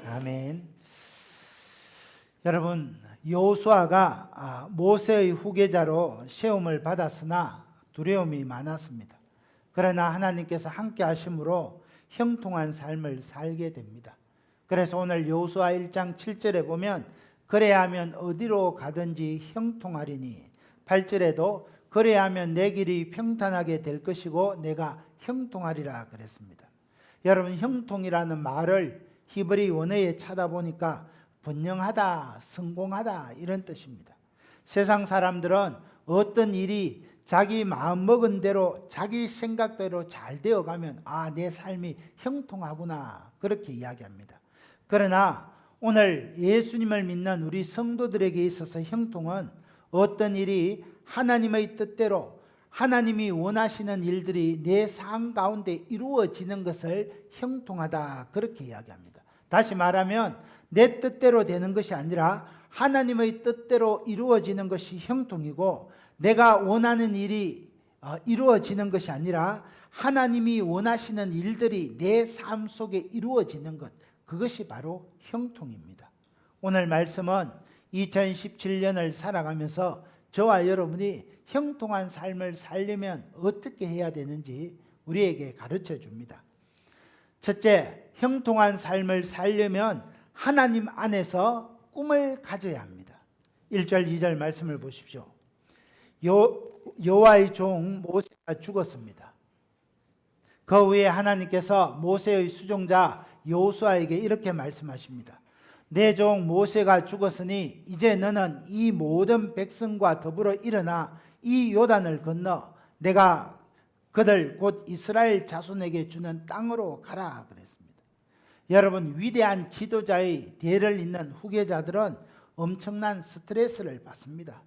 아멘. 여러분, 여호수아가 모세의 후계자로 세움을 받았으나 두려움이 많았습니다. 그러나 하나님께서 함께 하심으로 형통한 삶을 살게 됩니다. 그래서 오늘 여호수아 1장 7절에 보면 그래야 하면 어디로 가든지 형통하리니, 8절에도 그래야 하면 내 길이 평탄하게 될 것이고 내가 형통하리라 그랬습니다. 여러분, 형통이라는 말을 히브리 원어에 찾아보니까 분명하다, 성공하다 이런 뜻입니다. 세상 사람들은 어떤 일이 자기 마음먹은 대로 자기 생각대로 잘 되어가면 내 삶이 형통하구나 그렇게 이야기합니다. 그러나 오늘 예수님을 믿는 우리 성도들에게 있어서 형통은 어떤 일이 하나님의 뜻대로 하나님이 원하시는 일들이 내 삶 가운데 이루어지는 것을 형통하다 그렇게 이야기합니다. 다시 말하면 내 뜻대로 되는 것이 아니라 하나님의 뜻대로 이루어지는 것이 형통이고, 내가 원하는 일이 이루어지는 것이 아니라 하나님이 원하시는 일들이 내 삶 속에 이루어지는 것, 그것이 바로 형통입니다. 오늘 말씀은 2017년을 살아가면서 저와 여러분이 형통한 삶을 살려면 어떻게 해야 되는지 우리에게 가르쳐 줍니다. 첫째, 형통한 삶을 살려면 하나님 안에서 꿈을 가져야 합니다. 1절 2절 말씀을 보십시오. 여호와의 종 모세가 죽었습니다. 그 후에 하나님께서 모세의 수종자 여호수아에게 이렇게 말씀하십니다. 내 종 모세가 죽었으니 이제 너는 이 모든 백성과 더불어 일어나 이 요단을 건너 내가 그들 곧 이스라엘 자손에게 주는 땅으로 가라 그랬습니다. 여러분, 위대한 지도자의 대를 잇는 후계자들은 엄청난 스트레스를 받습니다.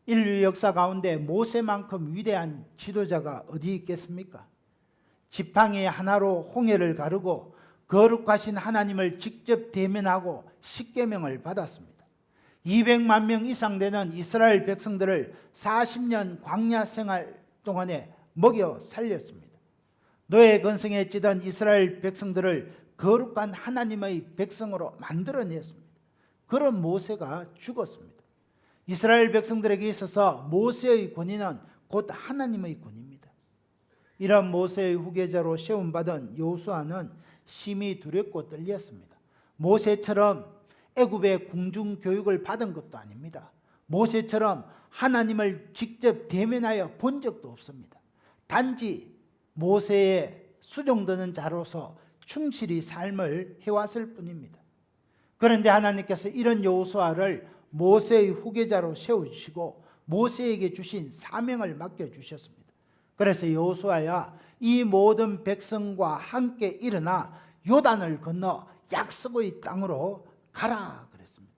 인류 역사 가운데 모세만큼 위대한 지도자가 어디 있겠습니까? 지팡이 하나로 홍해를 가르고 거룩하신 하나님을 직접 대면하고 십계명을 받았습니다. 200만 명 이상 되는 이스라엘 백성들을 40년 광야 생활 동안에 먹여 살렸습니다. 노예 건성에 찌든 이스라엘 백성들을 거룩한 하나님의 백성으로 만들어냈습니다. 그런 모세가 죽었습니다. 이스라엘 백성들에게 있어서 모세의 권위는 곧 하나님의 권위입니다. 이런 모세의 후계자로 세움받은 여호수아는 심히 두렵고 떨렸습니다. 모세처럼 애굽의 궁중 교육을 받은 것도 아닙니다. 모세처럼 하나님을 직접 대면하여 본 적도 없습니다. 단지 모세의 수종드는 자로서 충실히 삶을 해왔을 뿐입니다. 그런데 하나님께서 이런 여호수아를 모세의 후계자로 세우시고 모세에게 주신 사명을 맡겨주셨습니다. 그래서 여호수아야, 이 모든 백성과 함께 일어나 요단을 건너 약속의 땅으로 가라 그랬습니다.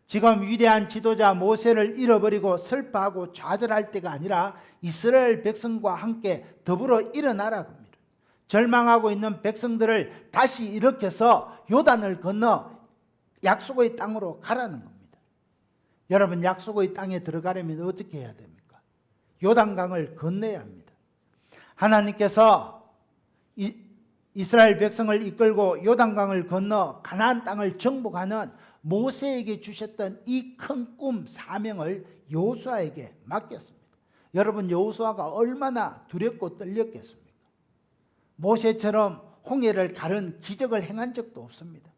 지금 위대한 지도자 모세를 잃어버리고 슬퍼하고 좌절할 때가 아니라 이스라엘 백성과 함께 더불어 일어나라 합니다. 절망하고 있는 백성들을 다시 일으켜서 요단을 건너 약속의 땅으로 가라는 겁니다. 여러분, 약속의 땅에 들어가려면 어떻게 해야 됩니까? 요단강을 건너야 합니다. 하나님께서 이스라엘 백성을 이끌고 요단강을 건너 가나안 땅을 정복하는 모세에게 주셨던 이 큰 꿈 사명을 여호수아에게 맡겼습니다. 여러분, 여호수아가 얼마나 두렵고 떨렸겠습니까? 모세처럼 홍해를 가른 기적을 행한 적도 없습니다.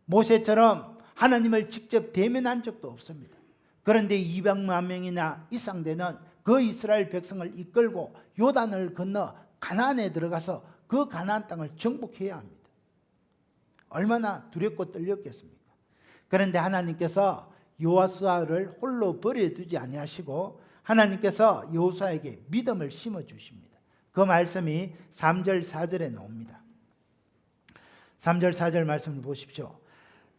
모세처럼 하나님을 직접 대면한 적도 없습니다. 그런데 200만 명이나 이상 되는 그 이스라엘 백성을 이끌고 요단을 건너 가나안에 들어가서 그 가나안 땅을 정복해야 합니다. 얼마나 두렵고 떨렸겠습니까? 그런데 하나님께서 여호수아를 홀로 버려두지 아니하시고 하나님께서 여호수아에게 믿음을 심어주십니다. 그 말씀이 3절 4절에 나옵니다. 3절 4절 말씀을 보십시오.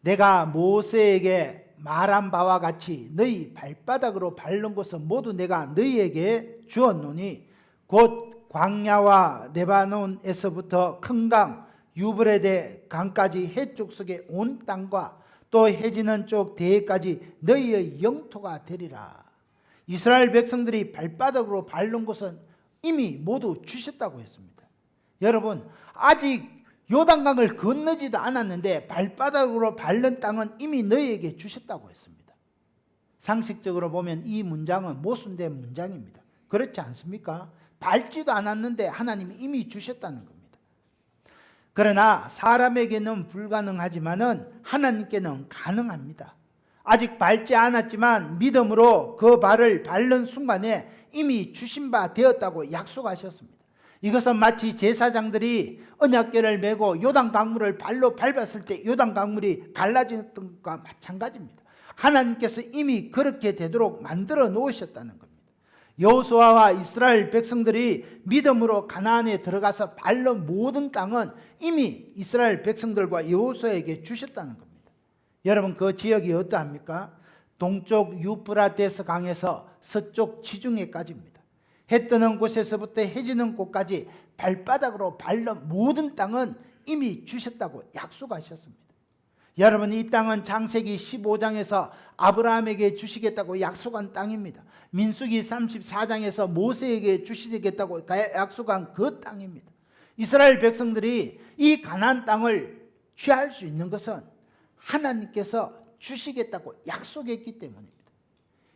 내가 모세에게 말한 바와 같이 너희 발바닥으로 밟는 곳은 모두 내가 너희에게 주었노니 곧 광야와 레바논에서부터 큰 강 유브레데 강까지 해쪽 속의 온 땅과 또 해지는 쪽 대해까지 너희의 영토가 되리라. 이스라엘 백성들이 발바닥으로 밟는 곳은 이미 모두 주셨다고 했습니다. 여러분, 아직 요단강을 건너지도 않았는데 발바닥으로 밟는 땅은 이미 너희에게 주셨다고 했습니다. 상식적으로 보면 이 문장은 모순된 문장입니다. 그렇지 않습니까? 밟지도 않았는데 하나님이 이미 주셨다는 겁니다. 그러나 사람에게는 불가능하지만은 하나님께는 가능합니다. 아직 밟지 않았지만 믿음으로 그 발을 밟는 순간에 이미 주신 바 되었다고 약속하셨습니다. 이것은 마치 제사장들이 언약궤를 메고 요단 강물을 발로 밟았을 때 요단 강물이 갈라지는 것과 마찬가지입니다. 하나님께서 이미 그렇게 되도록 만들어 놓으셨다는 겁니다. 여호수아와 이스라엘 백성들이 믿음으로 가나안에 들어가서 밟는 모든 땅은 이미 이스라엘 백성들과 여호수아에게 주셨다는 겁니다. 여러분, 그 지역이 어떠합니까? 동쪽 유프라테스 강에서 서쪽 지중해까지입니다. 해 뜨는 곳에서부터 해 지는 곳까지 발바닥으로 밟는 모든 땅은 이미 주셨다고 약속하셨습니다. 여러분, 이 땅은 창세기 15장에서 아브라함에게 주시겠다고 약속한 땅입니다. 민수기 34장에서 모세에게 주시겠다고 약속한 그 땅입니다. 이스라엘 백성들이 이 가나안 땅을 취할 수 있는 것은 하나님께서 주시겠다고 약속했기 때문입니다.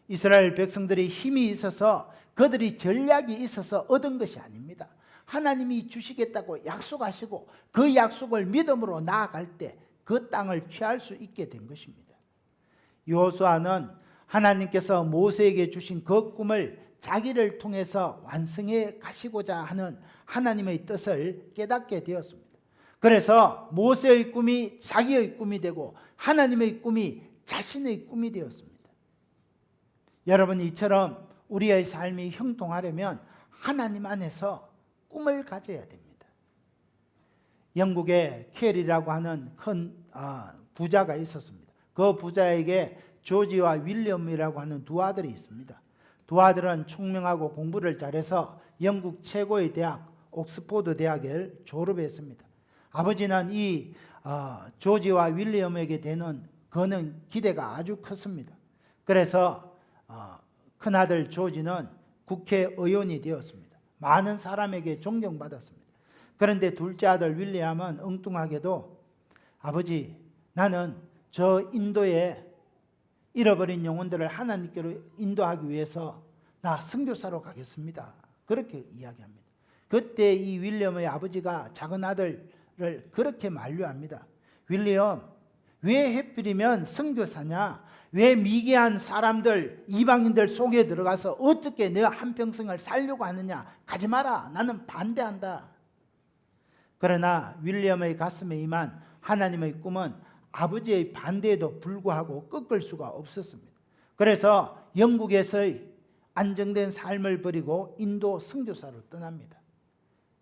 이스라엘 백성들이 힘이 있어서 그들이 전략이 있어서 얻은 것이 아닙니다. 하나님이 주시겠다고 약속하시고 그 약속을 믿음으로 나아갈 때 그 땅을 취할 수 있게 된 것입니다. 여호수아는 하나님께서 모세에게 주신 그 꿈을 자기를 통해서 완성해 가시고자 하는 하나님의 뜻을 깨닫게 되었습니다. 그래서 모세의 꿈이 자기의 꿈이 되고 하나님의 꿈이 자신의 꿈이 되었습니다. 여러분, 이처럼 우리의 삶이 형통하려면 하나님 안에서 꿈을 가져야 됩니다. 영국에 캐리라고 하는 큰 부자가 있었습니다. 그 부자에게 조지와 윌리엄이라고 하는 두 아들이 있습니다. 두 아들은 총명하고 공부를 잘해서 영국 최고의 대학 옥스포드 대학을 졸업했습니다. 아버지는 이 조지와 윌리엄에게 되는 그는 기대가 아주 컸습니다. 그래서 큰아들 조지는 국회의원이 되었습니다. 많은 사람에게 존경받았습니다. 그런데 둘째 아들 윌리엄은 엉뚱하게도 아버지, 나는 저 인도에 잃어버린 영혼들을 하나님께로 인도하기 위해서 나 선교사로 가겠습니다. 그렇게 이야기합니다. 그때 이 윌리엄의 아버지가 작은 아들을 그렇게 만류합니다. 윌리엄, 왜 하필이면 선교사냐? 왜 미개한 사람들, 이방인들 속에 들어가서 어떻게 내 한평생을 살려고 하느냐? 가지 마라. 나는 반대한다. 그러나 윌리엄의 가슴에 임한 하나님의 꿈은 아버지의 반대에도 불구하고 꺾을 수가 없었습니다. 그래서 영국에서의 안정된 삶을 버리고 인도 선교사로 떠납니다.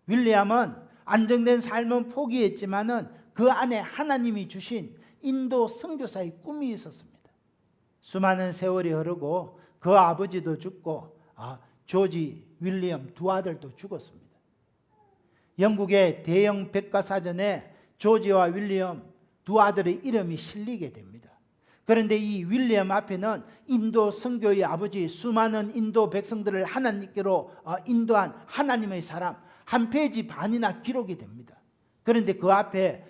윌리엄은 안정된 삶은 포기했지만은 그 안에 하나님이 주신 인도 선교사의 꿈이 있었습니다. 수많은 세월이 흐르고 그 아버지도 죽고 조지, 윌리엄 두 아들도 죽었습니다. 영국의 대형 백과사전에 조지와 윌리엄 두 아들의 이름이 실리게 됩니다. 그런데 이 윌리엄 앞에는 인도 선교의 아버지, 수많은 인도 백성들을 하나님께로 인도한 하나님의 사람 한 페이지 반이나 기록이 됩니다. 그런데 그 앞에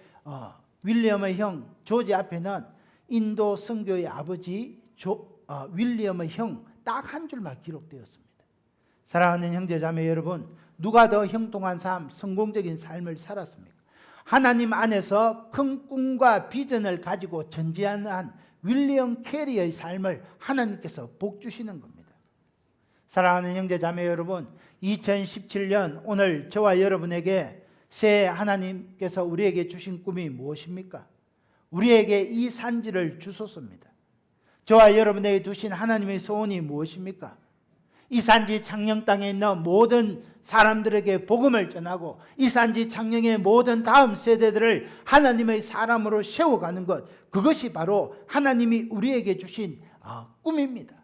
윌리엄의 형 조지 앞에는 인도 선교의 아버지 윌리엄의 형 딱 한 줄만 기록되었습니다. 사랑하는 형제자매 여러분, 누가 더 형통한 삶, 성공적인 삶을 살았습니까? 하나님 안에서 큰 꿈과 비전을 가지고 전지한 윌리엄 캐리의 삶을 하나님께서 복 주시는 겁니다. 사랑하는 형제자매 여러분, 2017년 오늘 저와 여러분에게 새해 하나님께서 우리에게 주신 꿈이 무엇입니까? 우리에게 이 산지를 주소서입니다. 저와 여러분에게 주신 하나님의 소원이 무엇입니까? 이 산지 창녕 땅에 있는 모든 사람들에게 복음을 전하고 이 산지 창녕의 모든 다음 세대들을 하나님의 사람으로 세워가는 것, 그것이 바로 하나님이 우리에게 주신 꿈입니다.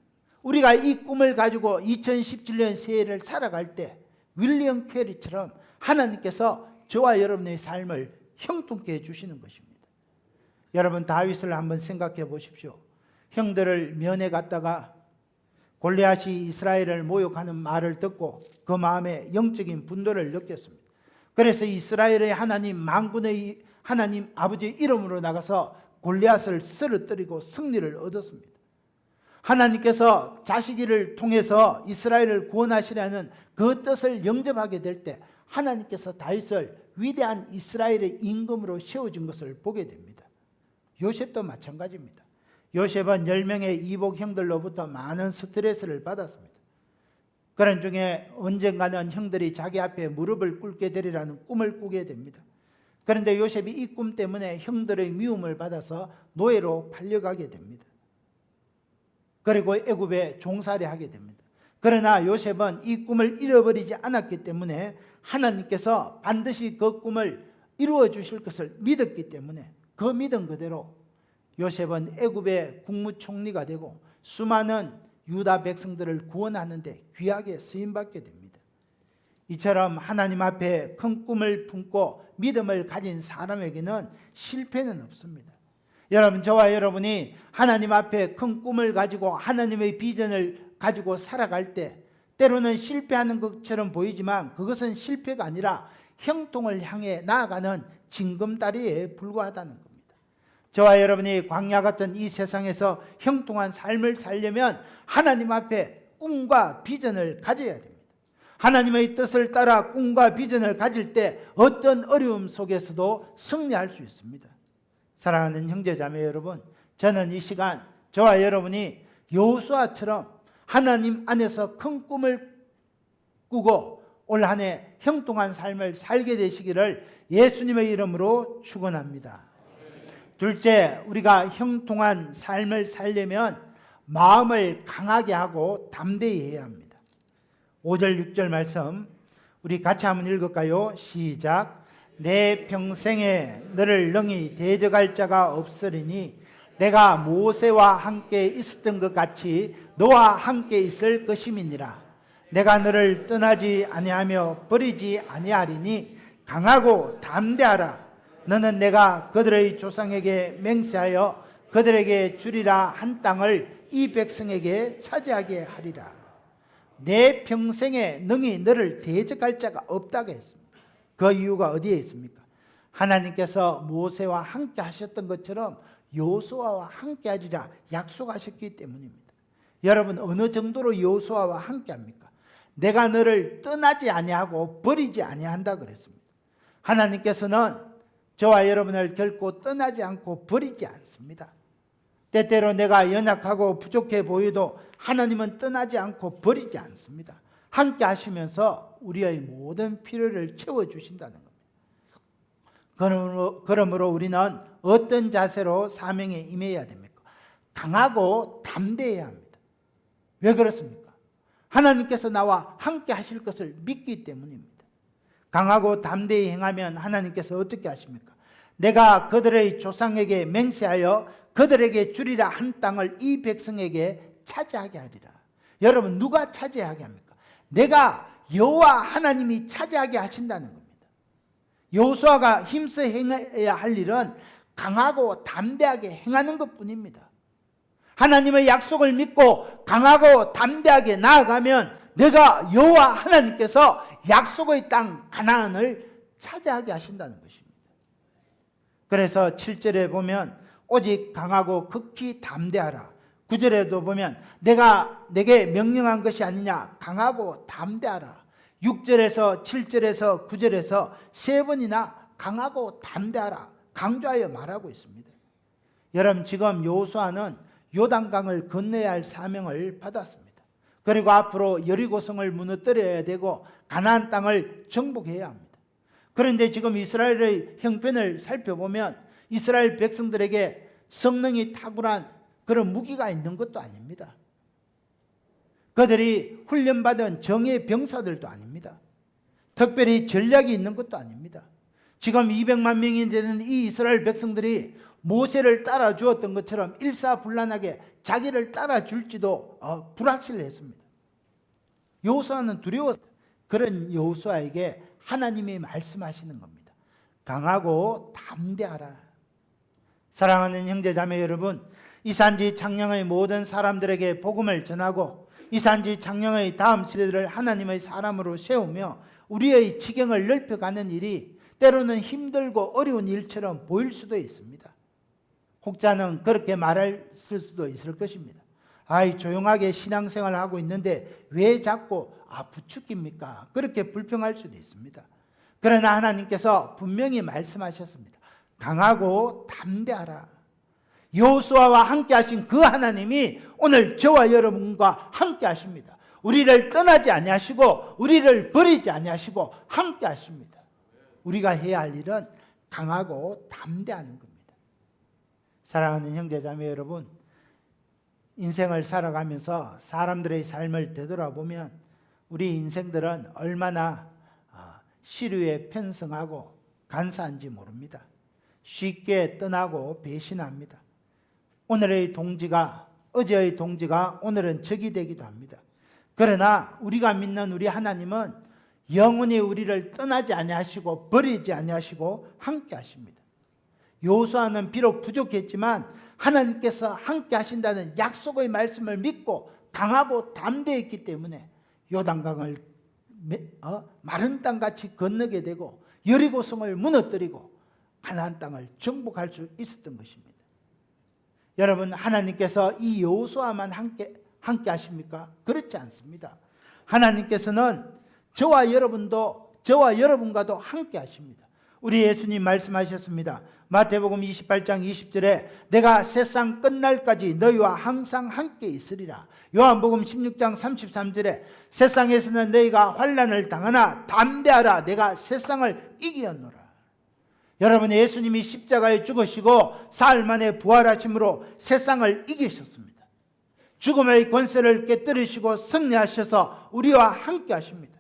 우리가 이 꿈을 가지고 2017년 새해를 살아갈 때 윌리엄 캐리처럼 하나님께서 저와 여러분의 삶을 형통케 해주시는 것입니다. 여러분, 다윗을 한번 생각해 보십시오. 형들을 면회 갔다가 골리앗이 이스라엘을 모욕하는 말을 듣고 그 마음에 영적인 분노를 느꼈습니다. 그래서 이스라엘의 하나님, 만군의 하나님 아버지의 이름으로 나가서 골리앗을 쓰러뜨리고 승리를 얻었습니다. 하나님께서 자식이를 통해서 이스라엘을 구원하시려는 그 뜻을 영접하게 될 때 하나님께서 다윗을 위대한 이스라엘의 임금으로 세워준 것을 보게 됩니다. 요셉도 마찬가지입니다. 요셉은 10명의 이복 형들로부터 많은 스트레스를 받았습니다. 그런 중에 언젠가는 형들이 자기 앞에 무릎을 꿇게 되리라는 꿈을 꾸게 됩니다. 그런데 요셉이 이 꿈 때문에 형들의 미움을 받아서 노예로 팔려가게 됩니다. 그리고 애굽에 종살이 하게 됩니다. 그러나 요셉은 이 꿈을 잃어버리지 않았기 때문에 하나님께서 반드시 그 꿈을 이루어 주실 것을 믿었기 때문에 그 믿음 그대로 요셉은 애굽의 국무총리가 되고 수많은 유다 백성들을 구원하는 데 귀하게 쓰임받게 됩니다. 이처럼 하나님 앞에 큰 꿈을 품고 믿음을 가진 사람에게는 실패는 없습니다. 여러분, 저와 여러분이 하나님 앞에 큰 꿈을 가지고 하나님의 비전을 가지고 살아갈 때 때로는 실패하는 것처럼 보이지만 그것은 실패가 아니라 형통을 향해 나아가는 징검다리에 불과하다는 겁니다. 저와 여러분이 광야 같은 이 세상에서 형통한 삶을 살려면 하나님 앞에 꿈과 비전을 가져야 됩니다. 하나님의 뜻을 따라 꿈과 비전을 가질 때 어떤 어려움 속에서도 승리할 수 있습니다. 사랑하는 형제자매 여러분, 저는 이 시간 저와 여러분이 여호수아처럼 하나님 안에서 큰 꿈을 꾸고 올 한 해 형통한 삶을 살게 되시기를 예수님의 이름으로 축원합니다. 둘째, 우리가 형통한 삶을 살려면 마음을 강하게 하고 담대히 해야 합니다. 5절 6절 말씀 우리 같이 한번 읽을까요? 시작. 내 평생에 너를 능히 대적할 자가 없으리니 내가 모세와 함께 있었던 것 같이 너와 함께 있을 것임이니라. 내가 너를 떠나지 아니하며 버리지 아니하리니 강하고 담대하라. 너는 내가 그들의 조상에게 맹세하여 그들에게 주리라 한 땅을 이 백성에게 차지하게 하리라. 내 평생에 능히 너를 대적할 자가 없다고 했습니다. 그 이유가 어디에 있습니까? 하나님께서 모세와 함께 하셨던 것처럼 여호수아와 함께 하리라 약속하셨기 때문입니다. 여러분, 어느 정도로 여호수아와 함께 합니까? 내가 너를 떠나지 아니하고 버리지 아니한다 그랬습니다. 하나님께서는 저와 여러분을 결코 떠나지 않고 버리지 않습니다. 때때로 내가 연약하고 부족해 보여도 하나님은 떠나지 않고 버리지 않습니다. 함께 하시면서 우리의 모든 필요를 채워주신다는 겁니다. 그러므로 우리는 어떤 자세로 사명에 임해야 됩니까? 강하고 담대해야 합니다. 왜 그렇습니까? 하나님께서 나와 함께 하실 것을 믿기 때문입니다. 강하고 담대히 행하면 하나님께서 어떻게 하십니까? 내가 그들의 조상에게 맹세하여 그들에게 주리라 한 땅을 이 백성에게 차지하게 하리라. 여러분, 누가 차지하게 합니까? 내가 여호와 하나님이 차지하게 하신다는 겁니다. 여호수아가 힘써 행해야 할 일은 강하고 담대하게 행하는 것뿐입니다. 하나님의 약속을 믿고 강하고 담대하게 나아가면 내가 여호와 하나님께서 약속의 땅 가나안을 차지하게 하신다는 것입니다. 그래서 7절에 보면 오직 강하고 극히 담대하라. 9절에도 보면 내가 내게 명령한 것이 아니냐, 강하고 담대하라. 6절에서 7절에서 9절에서 세 번이나 강하고 담대하라 강조하여 말하고 있습니다. 여러분, 지금 여호수아는 요단강을 건너야 할 사명을 받았습니다. 그리고 앞으로 여리고성을 무너뜨려야 되고 가나안 땅을 정복해야 합니다. 그런데 지금 이스라엘의 형편을 살펴보면 이스라엘 백성들에게 성능이 탁월한 그런 무기가 있는 것도 아닙니다. 그들이 훈련받은 정예 병사들도 아닙니다. 특별히 전략이 있는 것도 아닙니다. 지금 200만 명이 되는 이 이스라엘 백성들이 모세를 따라 주었던 것처럼 일사불란하게 자기를 따라 줄지도 불확실했습니다. 여호수아는 두려웠어요. 그런 여호수아에게 하나님이 말씀하시는 겁니다. 강하고 담대하라. 사랑하는 형제자매 여러분, 이산지 창녕의 모든 사람들에게 복음을 전하고 이산지 창녕의 다음 세대들을 하나님의 사람으로 세우며 우리의 지경을 넓혀가는 일이 때로는 힘들고 어려운 일처럼 보일 수도 있습니다. 혹자는 그렇게 말할 수도 있을 것입니다. 아이, 조용하게 신앙생활을 하고 있는데 왜 자꾸 부추깁니까? 그렇게 불평할 수도 있습니다. 그러나 하나님께서 분명히 말씀하셨습니다. 강하고 담대하라. 여호수아와 함께 하신 그 하나님이 오늘 저와 여러분과 함께 하십니다. 우리를 떠나지 아니하시고 우리를 버리지 아니하시고 함께 하십니다. 우리가 해야 할 일은 강하고 담대하는 겁니다. 사랑하는 형제자매 여러분, 인생을 살아가면서 사람들의 삶을 되돌아보면 우리 인생들은 얼마나 시류에 편승하고 간사한지 모릅니다. 쉽게 떠나고 배신합니다. 오늘의 동지가 어제의 동지가 오늘은 적이 되기도 합니다. 그러나 우리가 믿는 우리 하나님은 영원히 우리를 떠나지 아니하시고 버리지 아니하시고 함께 하십니다. 여호수아는 비록 부족했지만 하나님께서 함께 하신다는 약속의 말씀을 믿고 강하고 담대했기 때문에 요단강을 마른 땅같이 건너게 되고 여리고성을 무너뜨리고 가나안 땅을 정복할 수 있었던 것입니다. 여러분, 하나님께서 이 여호수아만 함께 하십니까? 그렇지 않습니다. 하나님께서는 저와 여러분과도 함께 하십니다. 우리 예수님 말씀하셨습니다. 마태복음 28장 20절에 내가 세상 끝날까지 너희와 항상 함께 있으리라. 요한복음 16장 33절에 세상에서는 너희가 환난을 당하나 담대하라. 내가 세상을 이기었노라. 여러분, 예수님이 십자가에 죽으시고 사흘 만에 부활하심으로 세상을 이기셨습니다. 죽음의 권세를 깨뜨리시고 승리하셔서 우리와 함께 하십니다.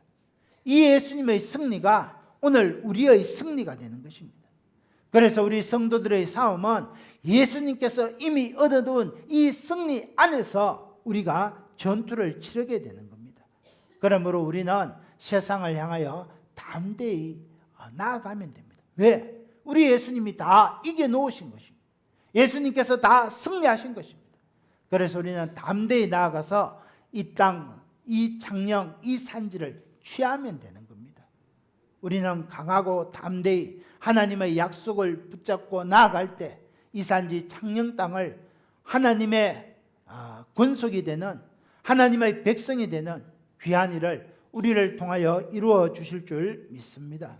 이 예수님의 승리가 오늘 우리의 승리가 되는 것입니다. 그래서 우리 성도들의 싸움은 예수님께서 이미 얻어둔 이 승리 안에서 우리가 전투를 치르게 되는 겁니다. 그러므로 우리는 세상을 향하여 담대히 나아가면 됩니다. 왜? 우리 예수님이 다 이겨놓으신 것입니다. 예수님께서 다 승리하신 것입니다. 그래서 우리는 담대히 나아가서 이 땅, 이 창녕, 이 산지를 취하면 되는 겁니다. 우리는 강하고 담대히 하나님의 약속을 붙잡고 나아갈 때 이 산지 창녕 땅을 하나님의 권속이 되는, 하나님의 백성이 되는 귀한 일을 우리를 통하여 이루어 주실 줄 믿습니다.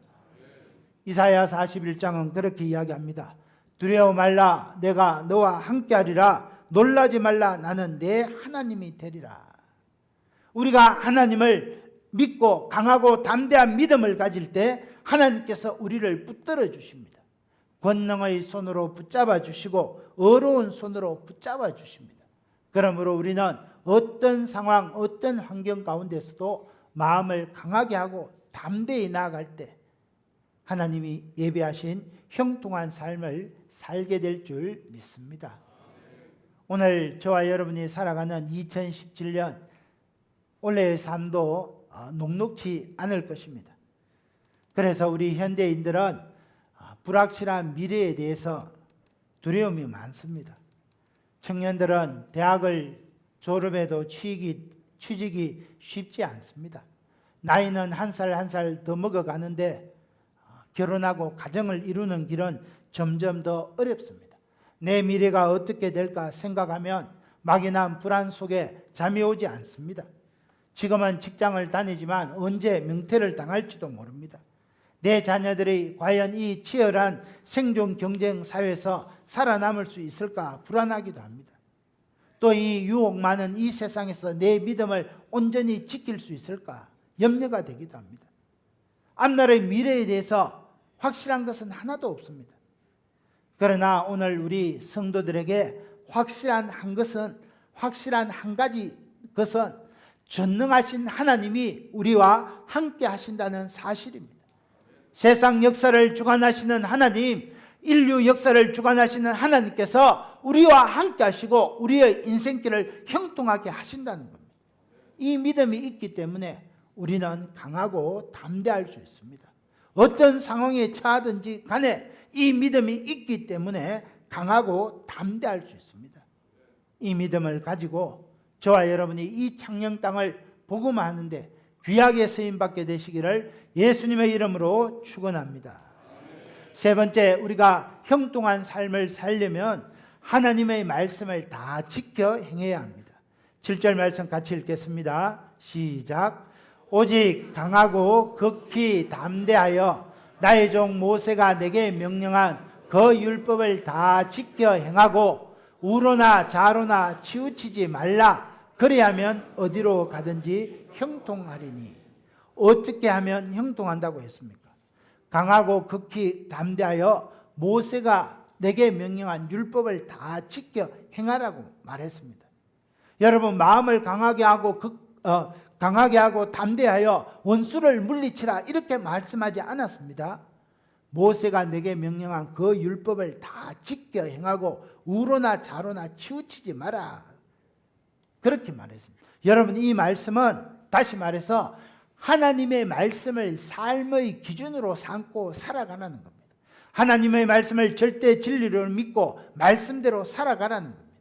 이사야 41장은 그렇게 이야기합니다. 두려워 말라, 내가 너와 함께하리라. 놀라지 말라, 나는 내 하나님이 되리라. 우리가 하나님을 믿고 강하고 담대한 믿음을 가질 때 하나님께서 우리를 붙들어 주십니다. 권능의 손으로 붙잡아 주시고 어려운 손으로 붙잡아 주십니다. 그러므로 우리는 어떤 상황, 어떤 환경 가운데서도 마음을 강하게 하고 담대히 나아갈 때 하나님이 예비하신 형통한 삶을 살게 될 줄 믿습니다. 오늘 저와 여러분이 살아가는 2017년 올해의 삶도 녹록지 않을 것입니다. 그래서 우리 현대인들은 불확실한 미래에 대해서 두려움이 많습니다. 청년들은 대학을 졸업해도 취직이 쉽지 않습니다. 나이는 한 살 한 살 더 먹어가는데 결혼하고 가정을 이루는 길은 점점 더 어렵습니다. 내 미래가 어떻게 될까 생각하면 막연한 불안 속에 잠이 오지 않습니다. 지금은 직장을 다니지만 언제 명퇴를 당할지도 모릅니다. 내 자녀들이 과연 이 치열한 생존 경쟁 사회에서 살아남을 수 있을까 불안하기도 합니다. 또 이 유혹 많은 이 세상에서 내 믿음을 온전히 지킬 수 있을까 염려가 되기도 합니다. 앞날의 미래에 대해서 확실한 것은 하나도 없습니다. 그러나 오늘 우리 성도들에게 확실한 한 가지 것은 전능하신 하나님이 우리와 함께 하신다는 사실입니다. 세상 역사를 주관하시는 하나님, 인류 역사를 주관하시는 하나님께서 우리와 함께 하시고 우리의 인생길을 형통하게 하신다는 겁니다. 이 믿음이 있기 때문에 우리는 강하고 담대할 수 있습니다. 어떤 상황에 처하든지 간에 이 믿음이 있기 때문에 강하고 담대할 수 있습니다. 이 믿음을 가지고 저와 여러분이 이 창녕 땅을 복음화하는데 귀하게 쓰임받게 되시기를 예수님의 이름으로 축원합니다. 세 번째, 우리가 형통한 삶을 살려면 하나님의 말씀을 다 지켜 행해야 합니다. 7절 말씀 같이 읽겠습니다. 시작. 오직 강하고 극히 담대하여 나의 종 모세가 내게 명령한 그 율법을 다 지켜 행하고 우로나 좌로나 치우치지 말라. 그리하면 어디로 가든지 형통하리니. 어떻게 하면 형통한다고 했습니까? 강하고 극히 담대하여 모세가 내게 명령한 율법을 다 지켜 행하라고 말했습니다. 여러분, 마음을 강하게 하고 담대하여 원수를 물리치라 이렇게 말씀하지 않았습니다. 모세가 내게 명령한 그 율법을 다 지켜 행하고 우로나 좌로나 치우치지 마라, 그렇게 말했습니다. 여러분, 이 말씀은 다시 말해서 하나님의 말씀을 삶의 기준으로 삼고 살아가라는 겁니다. 하나님의 말씀을 절대 진리로 믿고 말씀대로 살아가라는 겁니다.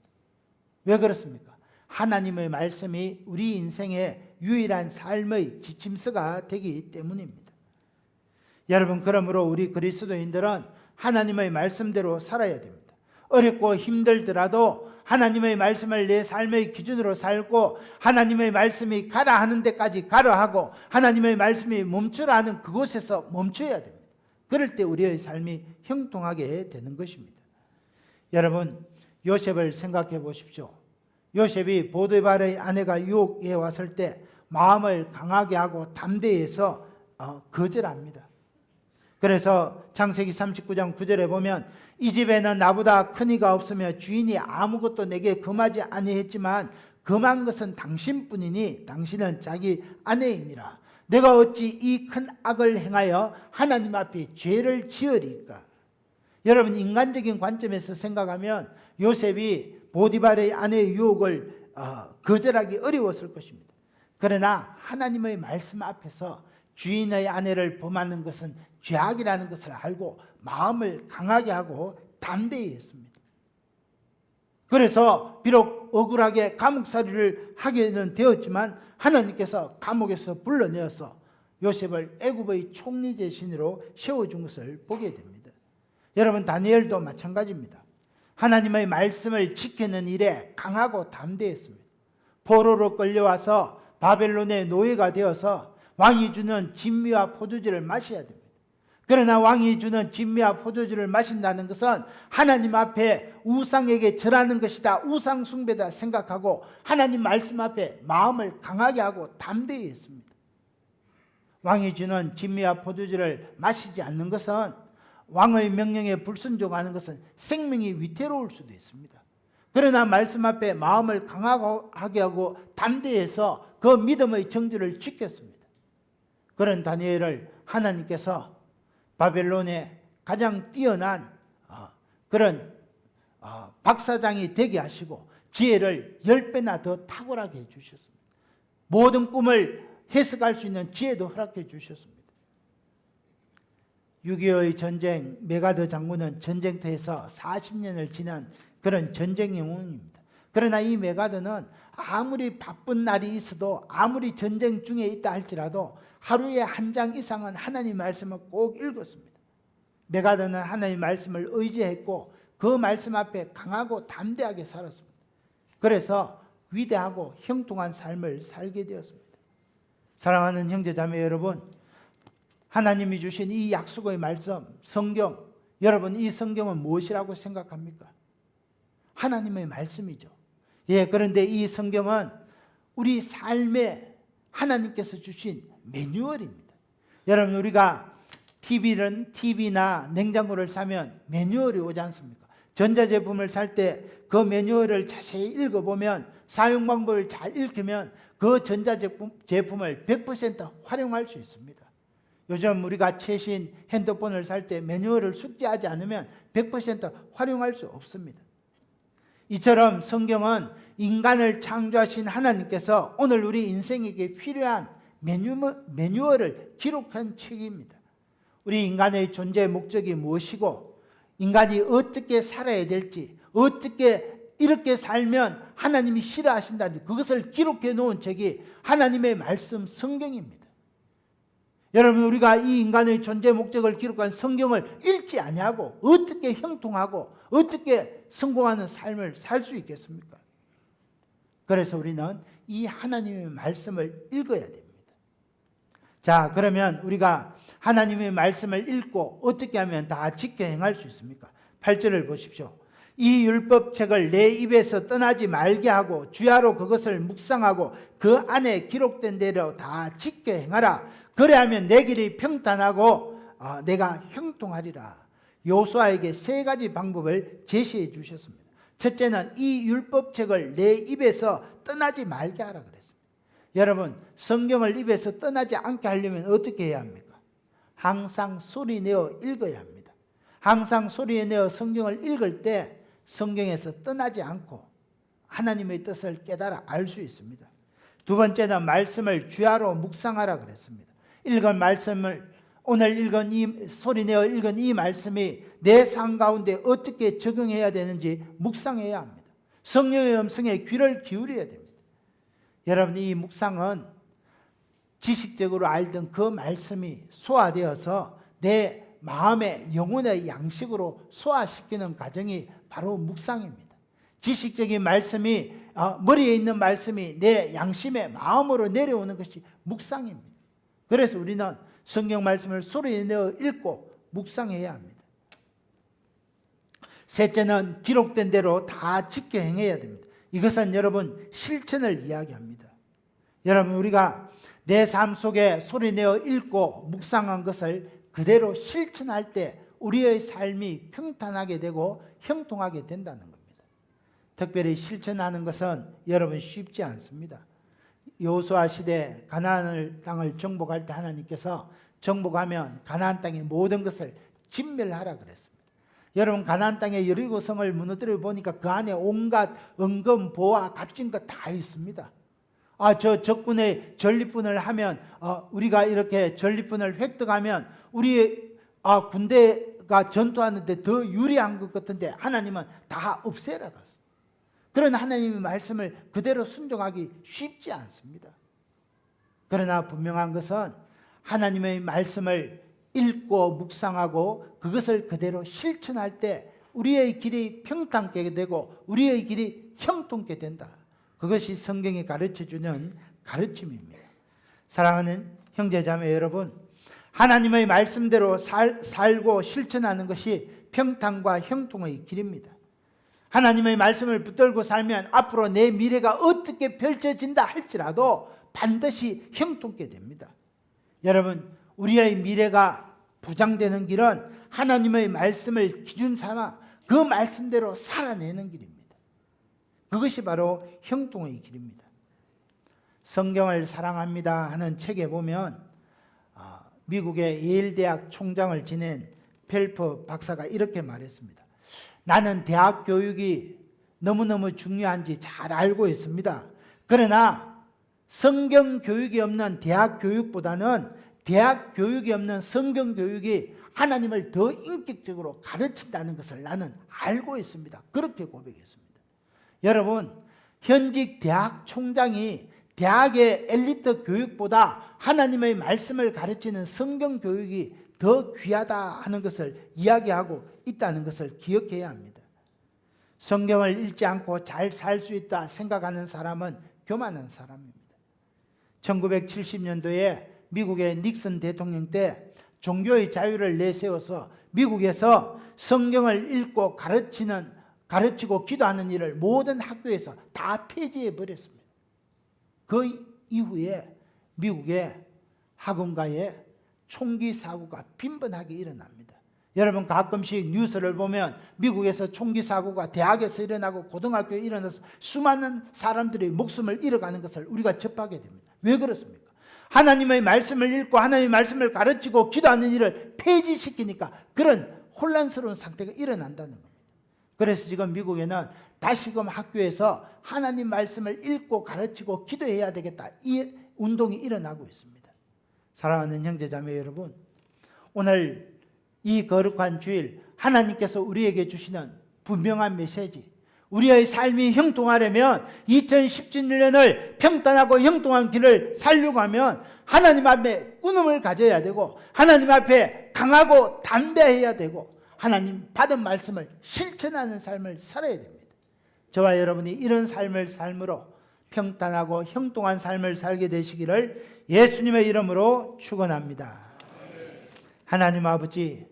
왜 그렇습니까? 하나님의 말씀이 우리 인생의 유일한 삶의 지침서가 되기 때문입니다. 여러분, 그러므로 우리 그리스도인들은 하나님의 말씀대로 살아야 됩니다. 어렵고 힘들더라도 하나님의 말씀을 내 삶의 기준으로 살고 하나님의 말씀이 가라 하는 데까지 가라 하고 하나님의 말씀이 멈추라 하는 그곳에서 멈춰야 됩니다. 그럴 때 우리의 삶이 형통하게 되는 것입니다. 여러분, 요셉을 생각해 보십시오. 요셉이 보디발의 아내가 유혹해 왔을 때 마음을 강하게 하고 담대해서 거절합니다. 그래서 창세기 39장 9절에 보면 이 집에는 나보다 큰 이가 없으며 주인이 아무것도 내게 금하지 아니했지만 금한 것은 당신뿐이니 당신은 자기 아내입니다. 내가 어찌 이 큰 악을 행하여 하나님 앞에 죄를 지으리까? 여러분, 인간적인 관점에서 생각하면 요셉이 보디발의 아내의 유혹을 거절하기 어려웠을 것입니다. 그러나 하나님의 말씀 앞에서 주인의 아내를 범하는 것은 죄악이라는 것을 알고 마음을 강하게 하고 담대히 했습니다. 그래서 비록 억울하게 감옥살이를 하게는 되었지만 하나님께서 감옥에서 불러내어서 요셉을 애굽의 총리 대신으로 세워준 것을 보게 됩니다. 여러분, 다니엘도 마찬가지입니다. 하나님의 말씀을 지키는 일에 강하고 담대했습니다. 포로로 끌려와서 바벨론의 노예가 되어서 왕이 주는 진미와 포도주를 마셔야 됩니다. 그러나 왕이 주는 진미와 포도주를 마신다는 것은 하나님 앞에 우상에게 절하는 것이다, 우상 숭배다 생각하고 하나님 말씀 앞에 마음을 강하게 하고 담대히 했습니다. 왕이 주는 진미와 포도주를 마시지 않는 것은, 왕의 명령에 불순종하는 것은 생명이 위태로울 수도 있습니다. 그러나 말씀 앞에 마음을 강하게 하고 담대해서 그 믿음의 정주를 지켰습니다. 그런 다니엘을 하나님께서 바벨론의 가장 뛰어난 그런 박사장이 되게 하시고 지혜를 10배나 더 탁월하게 해주셨습니다. 모든 꿈을 해석할 수 있는 지혜도 허락해 주셨습니다. 6.25의 전쟁, 메가더 장군은 전쟁터에서 40년을 지난 그런 전쟁 영웅입니다. 그러나 이 메가더는 아무리 바쁜 날이 있어도, 아무리 전쟁 중에 있다 할지라도 하루에 한 장 이상은 하나님 말씀을 꼭 읽었습니다. 메가더는 하나님 말씀을 의지했고 그 말씀 앞에 강하고 담대하게 살았습니다. 그래서 위대하고 형통한 삶을 살게 되었습니다. 사랑하는 형제자매 여러분, 하나님이 주신 이 약속의 말씀, 성경, 여러분, 이 성경은 무엇이라고 생각합니까? 하나님의 말씀이죠. 그런데 이 성경은 우리 삶에 하나님께서 주신 매뉴얼입니다. 여러분, 우리가 TV나 냉장고를 사면 매뉴얼이 오지 않습니까? 전자제품을 살 때 그 매뉴얼을 자세히 읽어보면, 사용 방법을 잘 읽으면 그 전자제품을 100% 활용할 수 있습니다. 요즘 우리가 최신 핸드폰을 살 때 매뉴얼을 숙지하지 않으면 100% 활용할 수 없습니다. 이처럼 성경은 인간을 창조하신 하나님께서 오늘 우리 인생에게 필요한 매뉴얼을 기록한 책입니다. 우리 인간의 존재의 목적이 무엇이고 인간이 어떻게 살아야 될지, 어떻게 이렇게 살면 하나님이 싫어하신다는 그것을 기록해 놓은 책이 하나님의 말씀 성경입니다. 여러분, 우리가 이 인간의 존재 목적을 기록한 성경을 읽지 아니하고 어떻게 형통하고 어떻게 성공하는 삶을 살 수 있겠습니까? 그래서 우리는 이 하나님의 말씀을 읽어야 됩니다. 자, 그러면 우리가 하나님의 말씀을 읽고 어떻게 하면 다 지켜 행할 수 있습니까? 8절을 보십시오. 이 율법책을 내 입에서 떠나지 말게 하고 주야로 그것을 묵상하고 그 안에 기록된 대로 다 지켜 행하라. 그래야면 내 길이 평탄하고 내가 형통하리라. 여호수아에게 3가지 방법을 제시해 주셨습니다. 첫째는 이 율법책을 내 입에서 떠나지 말게 하라 그랬습니다. 여러분, 성경을 입에서 떠나지 않게 하려면 어떻게 해야 합니까? 항상 소리내어 읽어야 합니다. 항상 소리내어 성경을 읽을 때 성경에서 떠나지 않고 하나님의 뜻을 깨달아 알 수 있습니다. 두 번째는 말씀을 주야로 묵상하라 그랬습니다. 읽은 말씀을, 오늘 읽은 이 소리내어 읽은 이 말씀이 내 삶 가운데 어떻게 적용해야 되는지 묵상해야 합니다. 성령의 음성에 귀를 기울여야 됩니다. 여러분, 이 묵상은 지식적으로 알던 그 말씀이 소화되어서 내 마음의 영혼의 양식으로 소화시키는 과정이 바로 묵상입니다. 지식적인 말씀이 머리에 있는 말씀이 내 양심의 마음으로 내려오는 것이 묵상입니다. 그래서 우리는 성경 말씀을 소리에 내어 읽고 묵상해야 합니다. 셋째는 기록된 대로 다 지켜 행해야 됩니다. 이것은 여러분 실천을 이야기합니다. 여러분, 우리가 내 삶 속에 소리내어 읽고 묵상한 것을 그대로 실천할 때 우리의 삶이 평탄하게 되고 형통하게 된다는 겁니다. 특별히 실천하는 것은 여러분 쉽지 않습니다. 여호수아 시대 가나안 땅을 정복할 때 하나님께서 정복하면 가나안 땅의 모든 것을 진멸하라 그랬습니다. 여러분, 가나안 땅의 여리고성을 무너뜨려 보니까 그 안에 온갖 은금, 보화, 값진 것 다 있습니다. 저 적군의 전리품을 하면 우리가 이렇게 전리품을 획득하면 우리 군대가 전투하는데 더 유리한 것 같은데 하나님은 다 없애라 갔습니다. 그러나 하나님의 말씀을 그대로 순종하기 쉽지 않습니다. 그러나 분명한 것은 하나님의 말씀을 읽고 묵상하고 그것을 그대로 실천할 때 우리의 길이 평탄하게 되고 우리의 길이 형통케 된다. 그것이 성경이 가르쳐주는 가르침입니다. 사랑하는 형제자매 여러분, 하나님의 말씀대로 살고 실천하는 것이 평탄과 형통의 길입니다. 하나님의 말씀을 붙들고 살면 앞으로 내 미래가 어떻게 펼쳐진다 할지라도 반드시 형통케 됩니다. 여러분, 우리의 미래가 보장되는 길은 하나님의 말씀을 기준 삼아 그 말씀대로 살아내는 길입니다. 그것이 바로 형통의 길입니다. 성경을 사랑합니다 하는 책에 보면 미국의 예일대학 총장을 지낸 펠프 박사가 이렇게 말했습니다. 나는 대학 교육이 너무너무 중요한지 잘 알고 있습니다. 그러나 성경 교육이 없는 대학 교육보다는 대학 교육이 없는 성경 교육이 하나님을 더 인격적으로 가르친다는 것을 나는 알고 있습니다. 그렇게 고백했습니다. 여러분, 현직 대학 총장이 대학의 엘리트 교육보다 하나님의 말씀을 가르치는 성경 교육이 더 귀하다 하는 것을 이야기하고 있다는 것을 기억해야 합니다. 성경을 읽지 않고 잘 살 수 있다 생각하는 사람은 교만한 사람입니다. 1970년도에 미국의 닉슨 대통령 때 종교의 자유를 내세워서 미국에서 성경을 읽고 가르치고 기도하는 일을 모든 학교에서 다 폐지해 버렸습니다. 그 이후에 미국의 학원가에 총기 사고가 빈번하게 일어납니다. 여러분, 가끔씩 뉴스를 보면 미국에서 총기 사고가 대학에서 일어나고 고등학교에 일어나서 수많은 사람들이 목숨을 잃어가는 것을 우리가 접하게 됩니다. 왜 그렇습니까? 하나님의 말씀을 읽고 하나님의 말씀을 가르치고 기도하는 일을 폐지시키니까 그런 혼란스러운 상태가 일어난다는 겁니다. 그래서 지금 미국에는 다시금 학교에서 하나님 말씀을 읽고 가르치고 기도해야 되겠다, 이 운동이 일어나고 있습니다. 사랑하는 형제자매 여러분, 오늘 이 거룩한 주일 하나님께서 우리에게 주시는 분명한 메시지, 우리의 삶이 형통하려면 2017년을 평탄하고 형통한 길을 살려고 하면 하나님 앞에 꾸눔을 가져야 되고 하나님 앞에 강하고 담대해야 되고 하나님 받은 말씀을 실천하는 삶을 살아야 됩니다. 저와 여러분이 이런 삶을 삶으로 평탄하고 형통한 삶을 살게 되시기를 예수님의 이름으로 축원합니다. 하나님 아버지,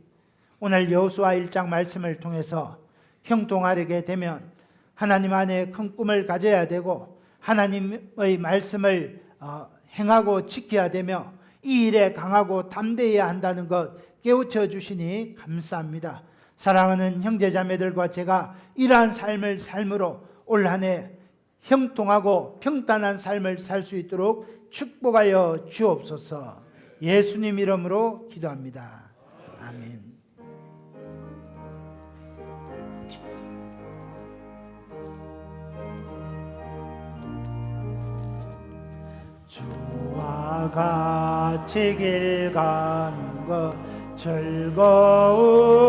오늘 여호수아 1장 말씀을 통해서 형통하게 되면 하나님 안에 큰 꿈을 가져야 되고 하나님의 말씀을 행하고 지켜야 되며 이 일에 강하고 담대해야 한다는 것 깨우쳐 주시니 감사합니다. 사랑하는 형제자매들과 제가 이러한 삶을 삶으로 올 한 해 형통하고 평탄한 삶을 살 수 있도록 축복하여 주옵소서. 예수님 이름으로 기도합니다. 아멘. 주와 같이 길 가는 것 즐거운